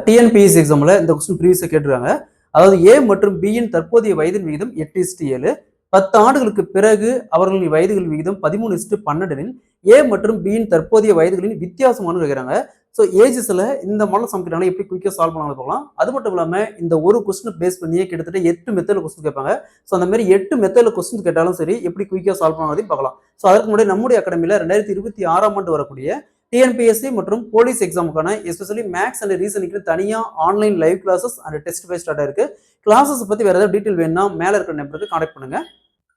TNPSC எக்ஸாம்ல இந்த question ப்ரீவியஸா கேட்டிருக்காங்க. அதாவது ஏ மற்றும் பியின் தற்போதைய வயதின் விகிதம் 8:7. 10 ஆண்டுகளுக்கு பிறகு அவர்களின் வயதுகளின் விகிதம் 13:12 எனில் ஏ மற்றும் பியின் தற்போதைய வயதுகளின் வித்தியாசமானு கேட்கிறாங்க. ஸோ ஏஜஸ்ல இந்த மாடல் சம் கேட்டாங்கன்னா எப்படி குயிக்காக சால்வ் பண்ணலாம் பார்க்கலாம். அது மட்டும் இல்லாம இந்த ஒரு கொஸ்டின் பேஸ் பண்ணியே கிட்டத்தட்ட 8 மெத்தட்ல கொஸ்டின் கேட்பாங்க. ஸோ அந்த மாதிரி 8 மெத்தட்ல கொஸ்டின் கேட்டாலும் சரி எப்படி குயிக்காக சால்வ் பண்ணலாம் பார்க்கலாம். ஸோ அதற்கு முன்னாடி நம்முடைய அகாடமியில 2026ஆம் ஆண்டு வரக்கூடிய டிஎன்பிஎஸ்சி மற்றும் போலீஸ் எக்ஸாமுக்கான எஸ்பெஷலி மேக்ஸ் அண்ட் ரீசனிங்க்கு தனியா online live classes and test base start ஆயிருக்கு. கிளாஸஸ் பத்தி வேற ஏதாவது டீடைல் வேணும்னா மேல இருக்கிற நம்பருக்கு கான்டாக்ட் பண்ணுங்க.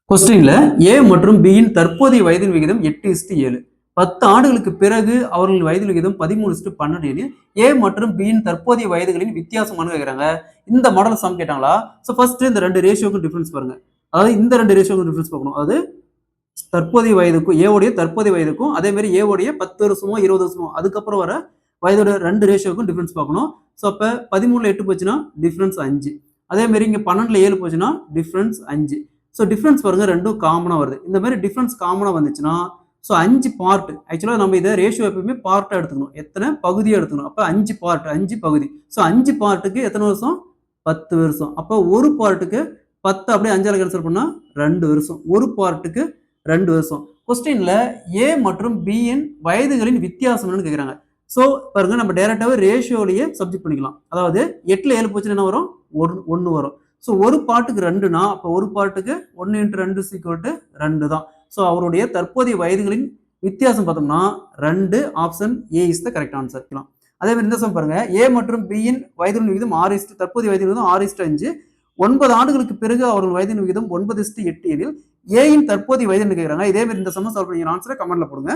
கொஸ்டின்ல ஏ மற்றும் பியின் தற்போதைய வயதின் விகிதம் 8:7. 10 ஆண்டுகளுக்கு பிறகு அவர்களின் வயது விகிதம் 13:12 எனில் ஏ மற்றும் பியின் தற்போதைய வயதுகளின் வித்தியாசமானு கேட்கிறாங்க. இந்த மாடல் சம் கேட்டாங்களா? ஸோ ஃபர்ஸ்ட் இந்த ரெண்டு ரேஷியோக்கும் டிஃபரன்ஸ் பாருங்க. அதாவது இந்த ரெண்டு ரேஷியோக்கும் டிஃபரன்ஸ் பார்க்கணும். அதாவது தற்போதைய வயதுக்கும் ஏவுடைய தற்போதைய வயதுக்கும் அதே மாதிரி ஏவுடைய 10 வருஷமோ 20 வருஷமோ அதுக்கப்புறம் வர வயதோட ரெண்டு ரேஷியோக்கும் டிஃபரன்ஸ் பார்க்கணும். ஸோ அப்போ 13ல் 8 போச்சுன்னா டிஃபரன்ஸ் 5. அதே மாதிரி இங்கே 12ல் 7 போச்சுன்னா டிஃபரன்ஸ் 5. ஸோ டிஃபரன்ஸ் பாருங்க ரெண்டும் காமனாக வருது. இந்த மாதிரி டிஃபரன்ஸ் காமனாக வந்துச்சுன்னா ஸோ 5 பார்ட் ஆக்சுவலாக நம்ம இதை ரேஷியோ எப்பவுமே பார்ட்டாக எடுத்துக்கணும். எத்தனை பகுதியாக எடுத்துக்கணும். அப்போ 5 பார்ட் 5 பகுதி. ஸோ 5 பார்ட்டுக்கு எத்தனை வருஷம்? 10 வருஷம். அப்போ ஒரு பார்ட்டுக்கு 10 அப்படியே 5ஆல் கேன்சல் பண்ணா 2 வருஷம். ஒரு பார்ட்டுக்கு 2 வருஷம். கொஸ்டின்ல ஏ மற்றும் பியின் வயதுகளின் வித்தியாசம்னு கேட்குறாங்க. ஸோ பாருங்க நம்ம டைரக்டாவே ரேஷியோலயே சப்ஜெக்ட் பண்ணிக்கலாம். அதாவது 8ல் 7 போச்சுன்னா என்ன வரும்? 1 வரும். ஸோ ஒரு பார்ட்டுக்கு 2னா அப்போ ஒரு பார்ட்டுக்கு 1 × 2 = 2 தான். ஸோ அவருடைய தற்போதைய வயதுகளின் வித்தியாசம் பார்த்தோம்னா 2 option A is the correct answer. அதே மாதிரி இந்த சம் பாருங்க ஏ மற்றும் பியின் வயதுகளின் விகிதம் 6 தற்போதைய வயது விகிதம் 6:5. 9 ஆண்டுகளுக்கு பிறகு அவர்கள் வயதின் விகிதம் 9:8 எனில் ஏயின் தற்போதைய வயது கேட்கிறாங்க. இதே மாதிரி இந்த சம் சால்வ் பண்ணி ஆன்சரை கமெண்ட்ல போடுங்க.